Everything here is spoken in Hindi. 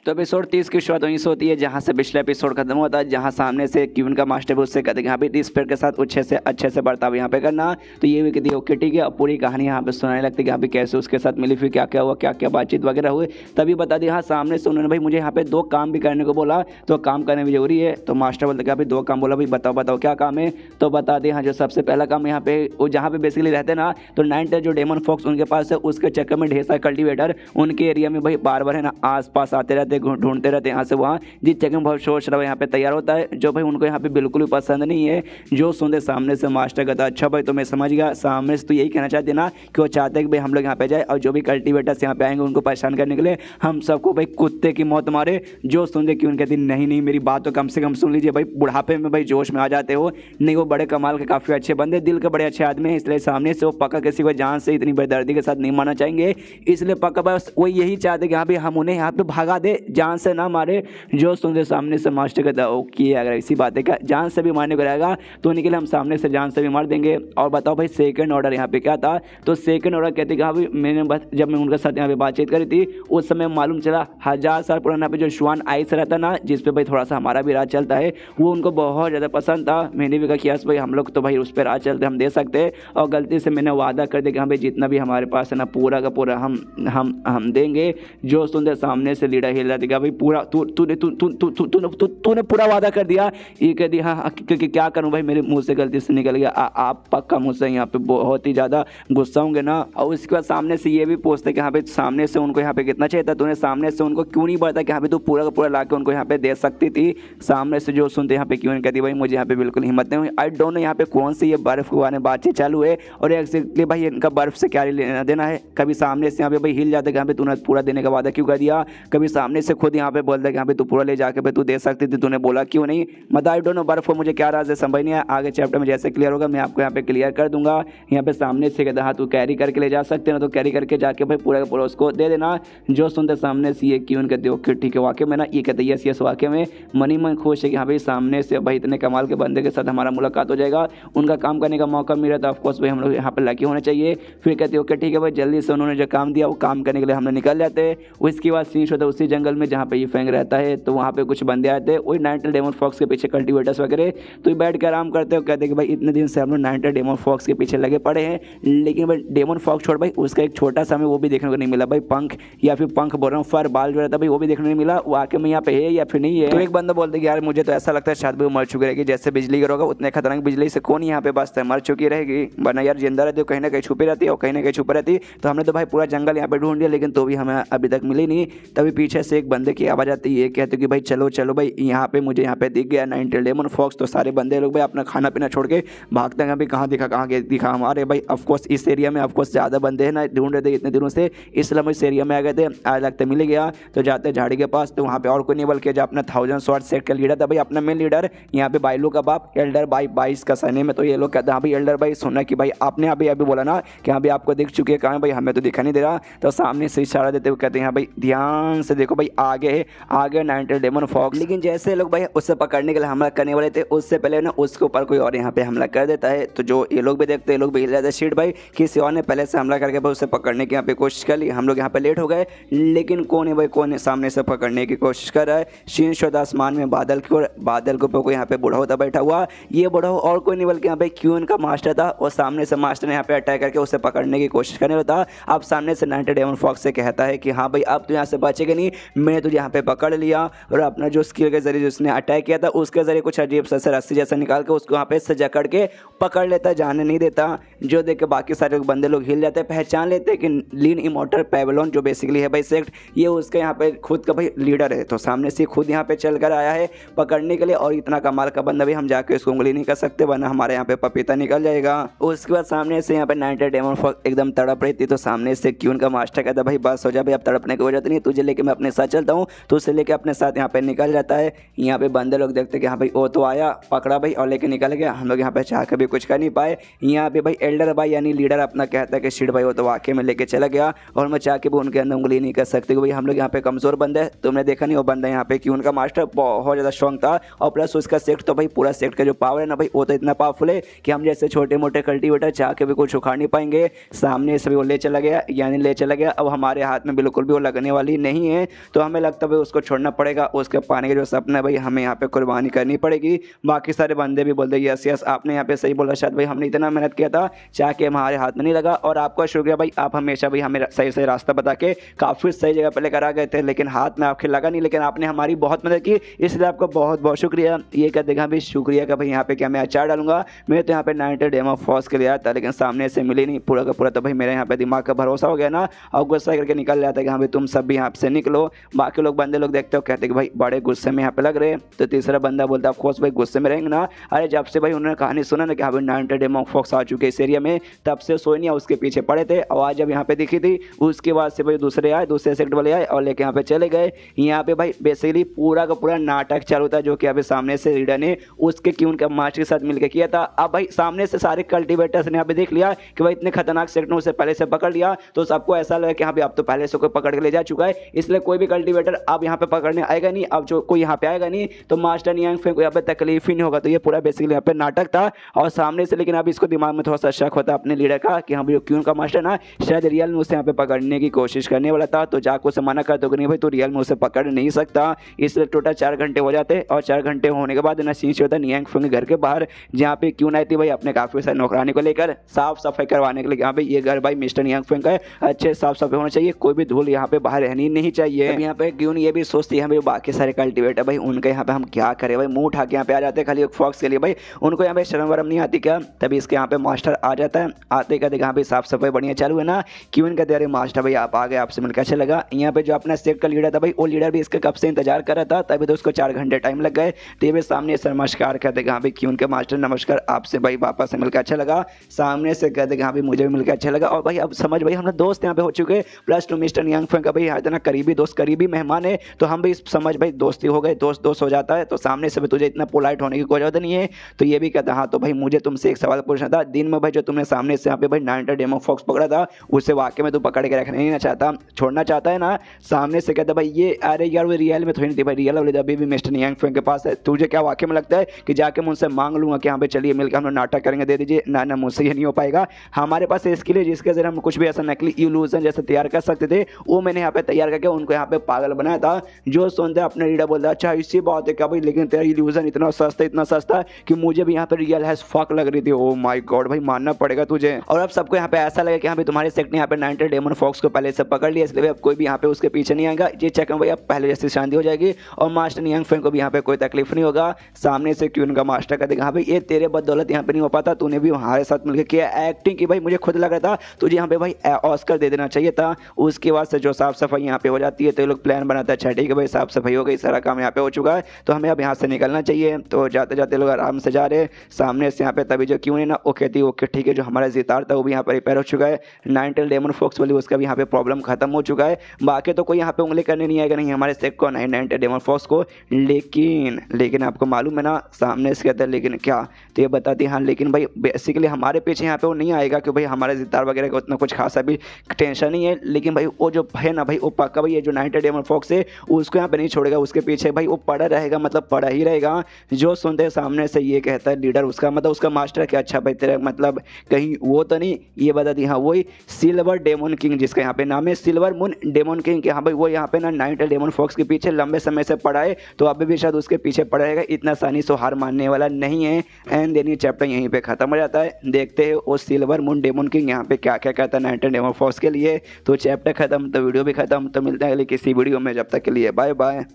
तो एपिसोड 30 की शुरुआत वहीं से होती है जहां से पिछले एपिसोड खत्म होता है, जहां सामने से क्यून का मास्टर भी उससे कहते हैं यहाँ पे इस पेड़ के साथ अच्छे से बर्ताव यहाँ पे करना। तो ये भी कहती है ओके ठीक है। अब पूरी कहानी यहाँ पे सुनाने लगती है कि यहाँ पे कैसे उसके साथ मिली, फिर क्या क्या हुआ, क्या क्या बातचीत वगैरह हुई। तभी बता दी हाँ सामने से उन्होंने भाई मुझे यहाँ पे 2 काम भी करने को बोला, तो काम करने भी जरूरी है। तो मास्टर बोलते क्या भाई 2 काम बोला, भाई बताओ क्या काम है। तो बता दी हाँ जो सबसे पहला काम यहाँ पे वो जहाँ पे बेसिकली रहते ना, तो 9 जो डेमन फॉक्स उनके पास है, उसके चक्कर में ढेर सारे कल्टिवेटर उनके एरिया में भाई बार है ना आस पास आते रहते, ढूंढते रहते यहाँ से वहाँ, जिस जगह में बहुत शोर शराबा यहाँ पे तैयार होता है, जो भाई उनको यहाँ पे बिल्कुल भी पसंद नहीं है। जो सुनते सामने से मास्टर कहता अच्छा भाई तो मैं समझ गया, सामने से तो यही कहना चाहते ना कि वो चाहते हैं कि भाई हम लोग यहाँ पे जाए और जो भी कल्टिवेटर्स यहाँ पे आएंगे उनको परेशान करने के लिए हम सबको भाई कुत्ते की मौत मारे। जो सुनते क्यों कहती नहीं मेरी बात तो कम से कम सुन लीजिए भाई, बुढ़ापे में भाई जोश में आ जाते हो। नहीं वो बड़े कमाल के काफ़ी अच्छे बंदे, दिल के बड़े अच्छे आदमी हैं, इसलिए सामने से वो पक्का किसी को जान से इतनी बेदर्दी के साथ नहीं मारना चाहेंगे। इसलिए पक्का बस वो यही चाहते कि हाँ भाई हम उन्हें यहाँ पे भगा दे, जान से ना मारे। जो सुनते सामने से मास्टर कहता ओके अगर इसी बात है जान से भी मारने को रहेगा तो उन्हीं के लिए हम सामने से जान से भी मार देंगे। और बताओ भाई सेकंड ऑर्डर यहाँ पे क्या था। तो सेकंड ऑर्डर कहते कि हाँ भाई मैंने बस जब मैं उनके साथ यहाँ पे बातचीत करी थी उस समय मालूम चला 1000 साल पुराना पे जो श्वान आइस रहता ना, जिसपे भाई थोड़ा सा हमारा भी राज चलता है, वो उनको बहुत ज़्यादा पसंद था। मैंने भी कहा कि यस भाई हम लोग तो भाई उस पर राज चलते हम दे सकते हैं। और गलती से मैंने वादा कर दिया कि हाँ भाई जितना भी हमारे पास है ना पूरा का पूरा हम देंगे। जो सुनते सामने से लीडर हिल रहा था भाई पूरा तूने पूरा वादा कर दिया। ये कह दिया हाँ क्योंकि क्या करूं भाई मेरे मुंह से गलती से निकल गया। आप पक्का मुझसे यहाँ पे बहुत ही ज़्यादा गुस्सा होंगे ना। और उसके बाद सामने से ये भी पूछते कि हाँ भाई सामने से उनको यहाँ पे कितना चाहिए था, तूने सामने से उनको क्यों नहीं बताया कि हाँ भाई तू पूरा का पूरा ला के उनको यहाँ पे दे सकती थी। सामने से जो सुनते यहाँ पे क्यों नहीं कहती भाई मुझे यहाँ पे बिल्कुल हिम्मत नहीं हुई। आई डोंट नो यहाँ पे कौन सी ये बर्फ को आने बातचीत चालू है और एक्जैक्टली भाई इनका बर्फ से क्या लेना देना है। कभी सामने से यहाँ पे भाई हिल जाते कि यहाँ पे तूने पूरा देने का वादा क्यों कर दिया, कभी सामने से खुद यहाँ पे बोलता कि यहाँ पे तू पूरा ले जाके भाई तू दे सकती थी, तूने बोला क्यों नहीं। मतलब आई डोंट नो बर्फ को मुझे क्या राज है समझ नहीं आया। आगे चैप्टर में जैसे क्लियर होगा मैं आपको यहाँ पे क्लियर कर दूंगा। यहाँ पे सामने से कहता हाँ तू कैरी करके ले जा सकते ना, तो कैरी करके जाके भाई पूरा का पूरा उसको दे देना। जो सुनते सामने से ये क्यों कहते ओके ठीक है वाकई में ना, ये कहते यस यस वाकई में मनी मन खुश है कि हाँ भाई सामने से भाई इतने कमाल के बंदे के साथ हमारा मुलाकात हो जाएगा, उनका काम करने का मौका मिला था। ऑफकोर्स भाई हम लोग यहाँ पे लकी होने चाहिए। फिर कहते ओके ठीक है भाई जल्दी से उन्होंने जो काम दिया वो काम करने के लिए हम लोग निकल जाते हैं। उसके बाद सीन होता है उसी जंगल में जहाँ पे ये फैंग रहता है, तो वहाँ पे कुछ बंदे आते हैं वही 9 डेमन फॉक्स के पीछे कल्टिवेटर्स वगैरह। तो ये बैठ के आराम करते हो, कहते कि भाई इतने दिन से हम लोग 9 डेमन फॉक्स के पीछे लगे पड़े हैं, लेकिन भाई डेमन फॉक्स छोड़ भाई उसका एक छोटा सा हमें वो भी देखने को नहीं मिला भाई, पंख या फिर पंख बोल रहा हूँ फर बाल जो रहता भाई वो भी देखने नहीं मिला। वाकई में यहाँ पे है या फिर नहीं है। तो एक बंदा बोलते कि यार मुझे तो ऐसा लगता है शायद भी वो मर चुकी रहेगी, जैसे बिजली गिरोगा उतने खतरनाक बिजली से कौन यहाँ पे बसता है, मर चुकी रहेगी। वरना यार जिंदा रहती है कहीं ना कहीं छुपी रहती है और कहीं ना कहीं छुपी रहती। तो हमने तो भाई पूरा जंगल यहाँ पे ढूंढ लिया लेकिन तो भी हमें अभी तक मिली नहीं। तभी पीछे से एक बंदे की आवाज़ आती है, कहते कि भाई चलो चलो भाई यहाँ पे मुझे यहाँ पे दिख गया 9 डेमन फॉक्स। तो सारे बंदे लोग भाई अपना खाना पीना छोड़ के भागते हैं, भाई कहाँ दिखा हमारे भाई। ऑफकोर्स इस एरिया में ऑफकोर्स ज़्यादा बंदे हैं ना, ढूंढ रहे थे इतने दिनों से, इसलिए हम इस एरिया में आ गए थे। आज लगता मिल गया। तो जाते झाड़ी के पास, तो वहाँ पे और कोई नहीं बल्कि जो अपना 1000 स्वॉर्ड सेट का लीडर था भाई, अपना मेन लीडर यहाँ पे बाइलो का बाप एल्डर भाई 22 का सने में। तो ये लोग कहते हैं हाँ भाई एल्डर भाई सुनना कि भाई आपने अभी बोला ना कि हाँ भाई आपको दिख चुकी है, कहाँ भाई हमें तो दिखा नहीं दे रहा। तो सामने से इशारा देते हुए कहते हैं हाँ भाई ध्यान से देखो भाई आगे 9 डेमन फॉक्स। लेकिन जैसे लोग भाई उससे पकड़ने के लिए हमला करने वाले थे उससे पहले ना उसके ऊपर कोई और यहाँ पे हमला कर देता है। तो जो ये लोग भी देखते हैं, ये लोग भी हिल जाते हैं शीट भाई किसी और ने पहले से हमला करके भाई उसे पकड़ने की यहाँ पे कोशिश कर ली। हम लोग यहाँ पे लेट हो गए, लेकिन कौन है भाई कौन सामने से पकड़ने की कोशिश कर रहा है। शीन शुद्ध आसमान में बादल के ऊपर कोई यहाँ पे बूढ़ा होता बैठा हुआ। ये बूढ़ा और कोई नहीं बल्कि यहाँ पे क्यून का मास्टर था और सामने से मास्टर ने यहाँ पे अटैक करके उसे पकड़ने की कोशिश करने वाला था। अब सामने से 9 डेमन फॉक्स से कहता है कि हाँ भाई अब तो यहाँ से बचेगा नहीं, मैंने तुझे यहाँ पे पकड़ लिया। और अपना जो स्किल के जरिए जिसने अटैक किया था उसके जरिए कुछ अजीब सा रस्सी जैसा निकाल के उसको वहाँ पे से जकड़ के पकड़ लेता, जाने नहीं देता। जो देख के बाकी सारे बंदे लोग हिल जाते हैं, पहचान लेते हैं कि लीन इमॉर्टल पैवेलोन जो बेसिकली है भाई सेक्ट, ये उसके यहाँ पे खुद का भाई लीडर है। तो सामने से खुद यहाँ पे चल कर आया है पकड़ने के लिए। और इतना कमाल का बंदा भी हम जाके उसको उंगली नहीं कर सकते वरना हमारे यहाँ पे पपीता निकल जाएगा। उसके बाद सामने से यहाँ पे 9 डेमन फॉक्स एकदम तड़प रही थी। तो सामने से क्यून का मास्टर कहता भाई बस हो जा भाई, अब तड़पने की वजह नहीं, तुझे लेके मैं अपने साथ चलता हूँ। तो उसे लेके अपने साथ यहाँ पे निकल जाता है। यहाँ पे बंदे लोग देखते कि हाँ भाई वो तो आया पकड़ा भाई और लेके निकल गया। हम लोग यहाँ पे चाह के भी कुछ कर नहीं पाए। यहाँ पे भाई एल्डर भाई यानी लीडर अपना कहता है कि शीट भाई वो तो वाकई में लेके चला गया और मैं चाह के भी उनके अंदर उंगली नहीं कर सकते भाई हम लोग यहाँ पे कमजोर बंदे हैं। तुमने देखा नहीं वो बंदा यहाँ पे क्यून का मास्टर बहुत ज़्यादा स्ट्रॉन्ग था और प्लस उसका सेक्ट तो भाई पूरा सेक्ट का जो पावर है ना भाई वो तो इतना पावरफुल है कि हम जैसे छोटे मोटे कल्टीवेटर चाह के भी कुछ उखाड़ नहीं पाएंगे। सामने से भी वो ले चला गया यानी ले चला गया, अब हमारे हाथ में बिल्कुल भी वो लगने वाली नहीं है। तो हमें लगता है भाई उसको छोड़ना पड़ेगा, उसके पाने के जो सपना है भाई हमें यहाँ पे कुर्बानी करनी पड़ेगी। बाकी सारे बंदे भी बोलते यस यस आपने यहाँ पे सही बोला, शायद भाई हमने इतना मेहनत किया था चाहे कि हमारे हाथ में नहीं लगा। और आपका शुक्रिया भाई, आप हमेशा भाई हमें सही सही रास्ता बता के काफ़ी सही जगह पर लेकर आ गए थे, लेकिन हाथ में आपके लगा नहीं, लेकिन आपने हमारी बहुत मदद की, इसलिए आपका बहुत बहुत शुक्रिया। ये क्या देखा भाई शुक्रिया का भाई यहाँ पे क्या मैं अचार डालूंगा। मैं तो यहाँ पे 90 डेमो फॉर्स के लिए आया था, लेकिन सामने से मिली नहीं पूरा का पूरा। तो भाई मेरे यहाँ पे दिमाग का भरोसा हो गया ना, और गुस्सा करके निकल जाता है कि हाँ भाई तुम सब भी यहाँ से निकलो। बाकी लोग बंदे लोग देखते हो कहते कि भाई बड़े गुस्से में यहाँ पे लग रहे। तो तीसरा बंदा बोलता है ऑफकोर्स भाई गुस्से में रहेंगे ना, अरे जब से भाई उन्होंने कहानी सुना ना कि हाँ भाई 90 डेमो फॉक्स आ चुके इस एरिया में, तब से सोए नहीं उसके पीछे पड़े थे। आवाज़ जब यहाँ पे दिखी थी उसके बाद से भाई दूसरे आए, दूसरे सेक्टर वाले आए और लेके यहाँ पे चले गए। यहाँ पे भाई बेसिकली पूरा का पूरा नाटक चालू था, जो कि अभी सामने से रीडर ने उसके क्यून का मार्च के साथ मिलकर किया था। अब भाई सामने से सारे कल्टीवेटर्स ने यहाँ पे देख लिया कि भाई इतने खतरनाक सेक्टर उसे पहले से पकड़ लिया, तो सबको ऐसा लगा कि हाँ भाई अब तो पहले से कोई पकड़ के ले जा चुका है, इसलिए कोई भी कल्टीवेटर अब यहाँ पे पकड़ने आएगा नहीं। अब जो कोई यहाँ पे आएगा नहीं तो मास्टर नियांग फेंग को यहाँ पे तकलीफ ही नहीं होगा। तो ये पूरा बेसिकली यहाँ पे नाटक था और सामने से, लेकिन अब इसको दिमाग में थोड़ा सा शक होता अपने लीडर का कि हाँ भाई क्यों का मास्टर ना शायद रियल में उसे यहाँ पे पकड़ने की कोशिश करने वाला था। तो जाको उसे मना कर दो कि नहीं भाई तू रियल में उसे पकड़ नहीं सकता। इसलिए टोटल 4 घंटे हो जाते और 4 घंटे होने के बाद ना सीन होता नियांग फेंग घर के बाहर, जहाँ पे क्यों आई थी भाई अपने काफी सारे नौकरानी को लेकर साफ सफाई करवाने के लिए। यहाँ पे ये घर भाई मिस्टर नियांग फेंग का है, अच्छे साफ सफाई होना चाहिए, कोई भी धूल यहाँ पे बाहर रहनी नहीं चाहिए। यहाँ पे क्यों ये भी सोचती है भाई बाकी सारे कल्टीवेटर भाई उनके यहाँ पे हम क्या करें भाई, मुंह उठा के यहाँ पे आ जाते हैं खाली एक फॉक्स के लिए, भाई उनको यहाँ पे शर्म वरम नहीं आती क्या। तभी इसके यहाँ पे मास्टर आ जाता है, आते कहते यहाँ पे साफ सफाई बढ़िया चालू है ना, क्यों कहते अरे मास्टर भाई आप आ गए, आपसे मिलकर अच्छा लगा। यहाँ पे जो अपना सेक्टर का लीडर था भाई वो लीडर भी इसके कब से इंतजार कर रहा था, तभी तो उसको 4 घंटे टाइम लग गए। तो ये भी सामने से नमस्कार कहते यहाँ पे क्यों के मास्टर नमस्कार, आपसे भाई वापस से मिलकर अच्छा लगा। सामने से कहते यहाँ पे मुझे भी मिलकर अच्छा लगा। और भाई अब समझ भाई हम लोग दोस्त यहाँ पे हो चुके, plus two mister Nyang Feng का भाई इतना करीबी दोस्त करीबी मेहमान है, तो हम भी समझ भाई दोस्ती हो गए, दोस्त दोस्त हो जाता है। तो सामने से भी तुझे इतना पोलाइट होने की कोई जरूरत नहीं है। तो ये भी कहता हाँ तो भाई मुझे तुमसे एक सवाल पूछना था, दिन में भाई जो तुमने सामने से यहाँ पे भाई 90 डेमो फॉक्स पकड़ा था उसे वाकई में तू पकड़ के रखना नहीं चाहता, छोड़ना चाहता है ना। सामने से कहता भाई ये अरे यार वो रियल में थोड़ी नहीं थी भाई, रियल वाली अभी भी मिस्टर नियांग फेंग के पास है। तुझे क्या वाकई में लगता है कि जाके मुझसे मांग लूंगा कि हाँ भाई चलिए मिलकर हम लोग नाटक करेंगे दे दीजिए, ना ना मुझसे ये नहीं हो पाएगा। हमारे पास इसके लिए जिसके जरिए हम कुछ भी ऐसा नकली इल्यूजन जैसे तैयार कर सकते थे वो मैंने यहाँ पे तैयार करके उनको यहाँ पे पागल बनाया था। जो सुनते अपने रीडर बोलता अच्छा इसी बात है क्या भाई, लेकिन तेरा इल्यूजन इतना सस्ता कि मुझे भी यहाँ पे रियल है फक लग रही थी। ओ माय गॉड भाई मानना पड़ेगा तुझे। और अब सबको यहाँ पे ऐसा लगा कि यहाँ पे तुम्हारे सेक्टर ने यहाँ पे 90 डेमन फॉक्स को पहले से पकड़ लिया, इसलिए अब कोई भी यहाँ पे उसके पीछे नहीं आएगा। ये चक्कर भाई अब पहले जैसी शांति हो जाएगी और मास्टर नियांग फेंग को भी यहाँ पे कोई तकलीफ नहीं होगा। सामने से क्यों का मास्टर का देखा भाई ये तेरे बदौलत यहाँ पे नहीं हो पाता, तूने भी हमारे साथ मिलकर किया एक्टिंग की भाई, मुझे खुद लग रहा था तुझे यहाँ पे भाई ऑस्कर दे देना चाहिए था। उसके बाद से जो साफ सफाई यहाँ पे हो जाती है तो ये लोग प्लान बनाते हैं अच्छा ठीक है भाई साफ सफाई हो गई, सारा काम यहाँ पे हो चुका है तो हमें अब यहाँ से निकलना चाहिए। तो जाते जाते लोग आराम से जा रहे सामने से यहाँ पे, तभी जो क्यों ना वो कहती ओके ठीक है जो हमारा जितार था वो भी यहाँ पर रिपेयर हो चुका है, 90 डेमन फॉक्स वाली उसका भी यहाँ पे प्रॉब्लम खत्म हो चुका है। बाकी तो कोई यहाँ पे उंगली करने नहीं आएगा नहीं हमारे सेक को 90 डेमन फॉक्स को। लेकिन आपको मालूम है ना सामने से कहते हैं लेकिन क्या, तो ये बताती हाँ लेकिन भाई बेसिकली हमारे पीछे यहाँ पे वो नहीं आएगा कि भाई हमारे जितार वगैरह का उतना कुछ खासा भी टेंशन नहीं है, लेकिन भाई वो जो है ना भाई वो पक्का भाई ये जो 90 डेमन फॉक्स है उसको यहाँ पे नहीं छोड़ेगा, उसके पीछे भाई वो पड़ा रहेगा, मतलब पड़ा ही रहेगा। जो सुनते सामने से ये कहता है लीडर उसका मतलब उसका मास्टर क्या अच्छा भाई तेरा मतलब कहीं वो तो नहीं, ये बता दी हाँ वही सिल्वर डेमन किंग जिसका यहाँ पे नाम है सिल्वर मून डेमन किंग के, हाँ भाई वो यहाँ पे ना 90 डेमन फॉक्स के पीछे लंबे समय से पड़ा है, तो अभी भी शायद उसके पीछे पड़ा रहेगा, इतना आसानी से हार मानने वाला नहीं है। एंड देन ये चैप्टर यहीं पे खत्म हो जाता है। देखते हैं वो सिल्वर मून डेमन किंग यहाँ पे क्या क्या कहता है 90 डेमन फॉक्स के लिए। तो चैप्टर खत्म तो वीडियो भी खत्म, तो मिलते हैं अगली किसी वीडियो में, जब तक के लिए बाय बाय।